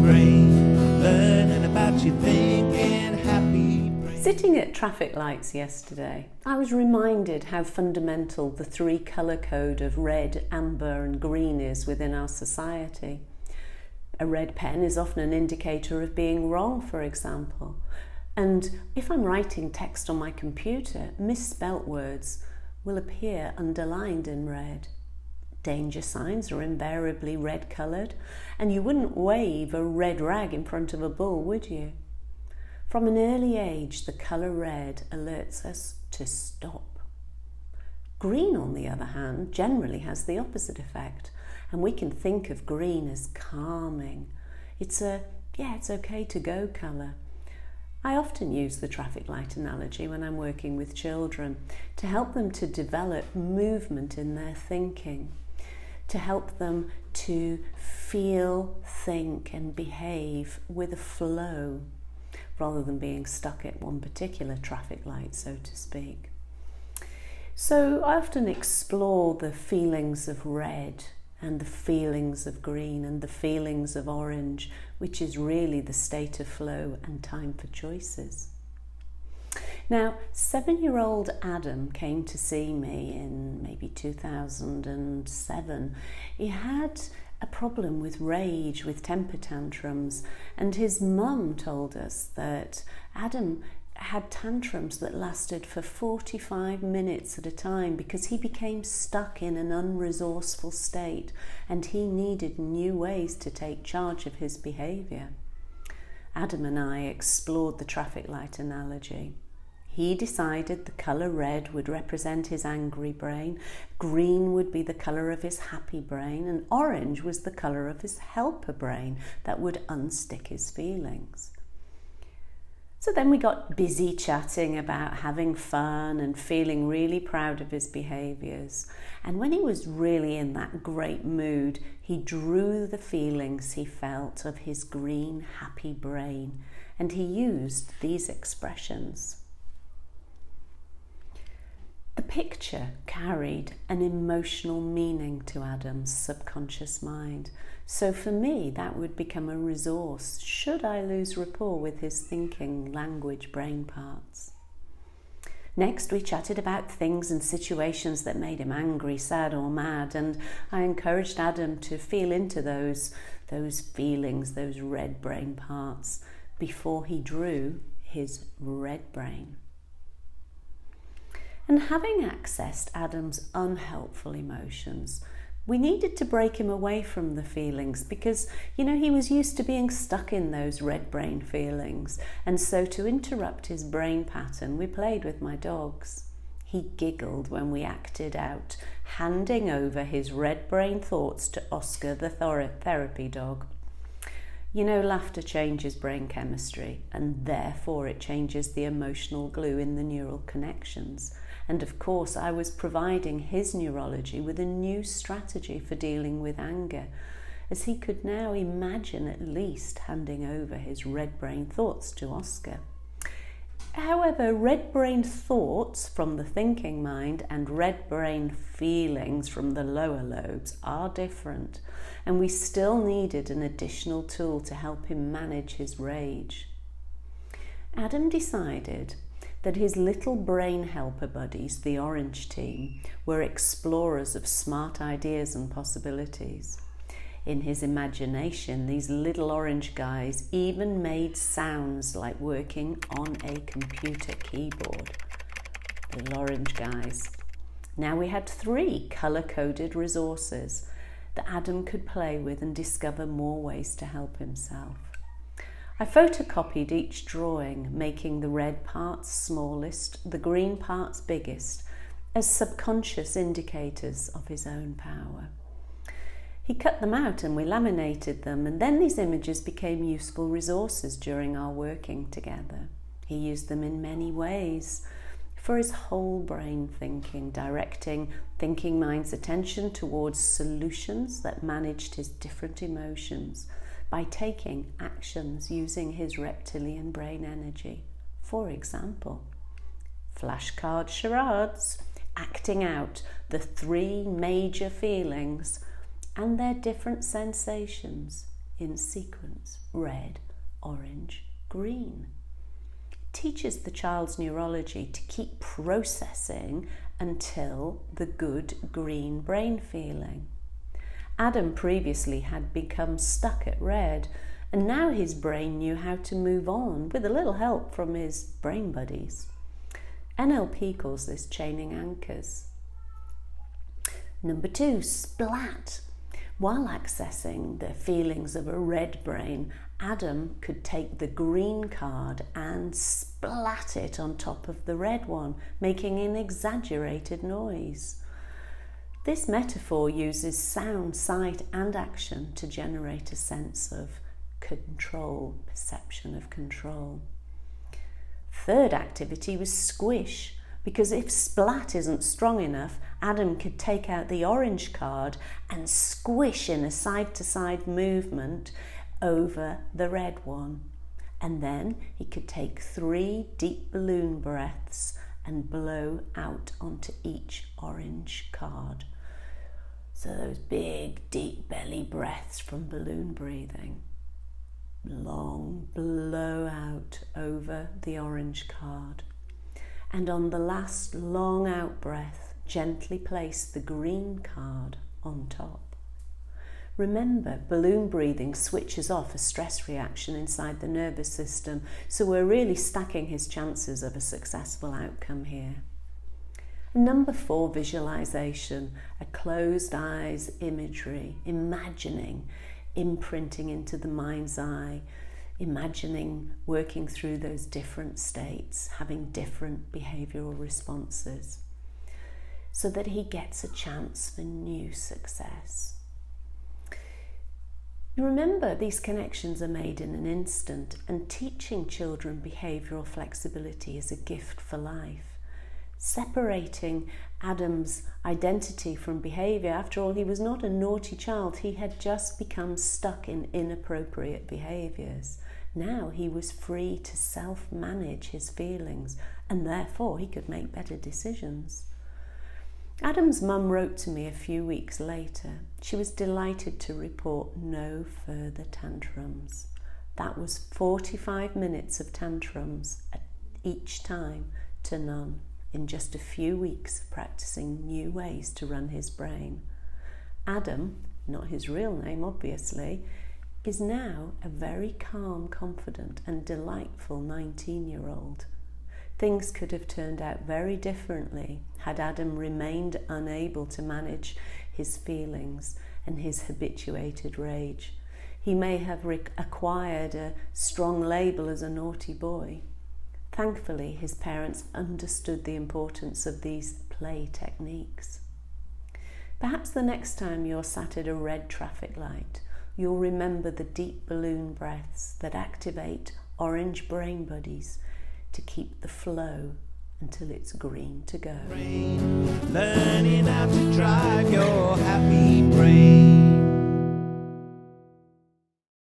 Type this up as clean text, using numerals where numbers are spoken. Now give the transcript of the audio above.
brain, learning about your thinking happy brain. Sitting at traffic lights yesterday, I was reminded how fundamental the three colour code of red, amber and green is within our society. A red pen is often an indicator of being wrong, for example. And if I'm writing text on my computer, misspelt words will appear underlined in red. Danger signs are invariably red coloured, and you wouldn't wave a red rag in front of a bull, would you? From an early age, the colour red alerts us to stop. Green, on the other hand, generally has the opposite effect, and we can think of green as calming. It's okay to go colour. I often use the traffic light analogy when I'm working with children to help them to develop movement in their thinking, to help them to feel, think and behave with a flow rather than being stuck at one particular traffic light, so to speak. So I often explore the feelings of red and the feelings of green and the feelings of orange, which is really the state of flow and time for choices. Now, 7-year-old Adam came to see me in maybe 2007. He had a problem with rage, with temper tantrums, and his mum told us that Adam had tantrums that lasted for 45 minutes at a time because he became stuck in an unresourceful state and he needed new ways to take charge of his behaviour. Adam and I explored the traffic light analogy. He decided the colour red would represent his angry brain, green would be the colour of his happy brain, and orange was the colour of his helper brain that would unstick his feelings. So then we got busy chatting about having fun and feeling really proud of his behaviours. And when he was really in that great mood, he drew the feelings he felt of his green, happy brain, and he used these expressions. The picture carried an emotional meaning to Adam's subconscious mind. So for me, that would become a resource should I lose rapport with his thinking, language, brain parts. Next, we chatted about things and situations that made him angry, sad or mad, and I encouraged Adam to feel into those feelings, those red brain parts, before he drew his red brain. And having accessed Adam's unhelpful emotions, we needed to break him away from the feelings because, he was used to being stuck in those red brain feelings. And so to interrupt his brain pattern, we played with my dogs. He giggled when we acted out, handing over his red brain thoughts to Oscar, the therapy dog. Laughter changes brain chemistry, and therefore it changes the emotional glue in the neural connections. And of course, I was providing his neurology with a new strategy for dealing with anger, as he could now imagine at least handing over his red brain thoughts to Oscar. However, red brain thoughts from the thinking mind and red brain feelings from the lower lobes are different, and we still needed an additional tool to help him manage his rage. Adam decided that his little brain helper buddies, the orange team, were explorers of smart ideas and possibilities. In his imagination, these little orange guys even made sounds like working on a computer keyboard. Little orange guys. Now we had 3 colour-coded resources that Adam could play with and discover more ways to help himself. I photocopied each drawing, making the red parts smallest, the green parts biggest, as subconscious indicators of his own power. He cut them out and we laminated them, and then these images became useful resources during our working together. He used them in many ways for his whole brain thinking, directing thinking mind's attention towards solutions that managed his different emotions, by taking actions using his reptilian brain energy. For example, flashcard charades, acting out the 3 major feelings and their different sensations in sequence: red, orange, green. It teaches the child's neurology to keep processing until the good green brain feeling. Adam previously had become stuck at red, and now his brain knew how to move on with a little help from his brain buddies. NLP calls this chaining anchors. Number 2, splat. While accessing the feelings of a red brain, Adam could take the green card and splat it on top of the red one, making an exaggerated noise. This metaphor uses sound, sight, and action to generate a sense of control, perception of control. Third activity was squish, because if splat isn't strong enough, Adam could take out the orange card and squish in a side-to-side movement over the red one. And then he could take 3 deep balloon breaths and blow out onto each orange card. So those big, deep belly breaths from balloon breathing. Long blow out over the orange card. And on the last long out breath, gently place the green card on top. Remember, balloon breathing switches off a stress reaction inside the nervous system, so we're really stacking his chances of a successful outcome here. Number 4, visualization, a closed eyes imagery, imagining, imprinting into the mind's eye, imagining working through those different states, having different behavioural responses, so that he gets a chance for new success. Remember, these connections are made in an instant, and teaching children behavioural flexibility is a gift for life. Separating Adam's identity from behaviour, after all, he was not a naughty child, he had just become stuck in inappropriate behaviours. Now he was free to self-manage his feelings, and therefore he could make better decisions. Adam's mum wrote to me a few weeks later. She was delighted to report no further tantrums. That was 45 minutes of tantrums at each time to none in just a few weeks of practicing new ways to run his brain. Adam, not his real name obviously, is now a very calm, confident and delightful 19-year-old. Things could have turned out very differently had Adam remained unable to manage his feelings and his habituated rage. He may have acquired a strong label as a naughty boy. Thankfully, his parents understood the importance of these play techniques. Perhaps the next time you're sat at a red traffic light, you'll remember the deep balloon breaths that activate orange brain buddies to keep the flow until it's green to go. Learning how to drive your happy brain.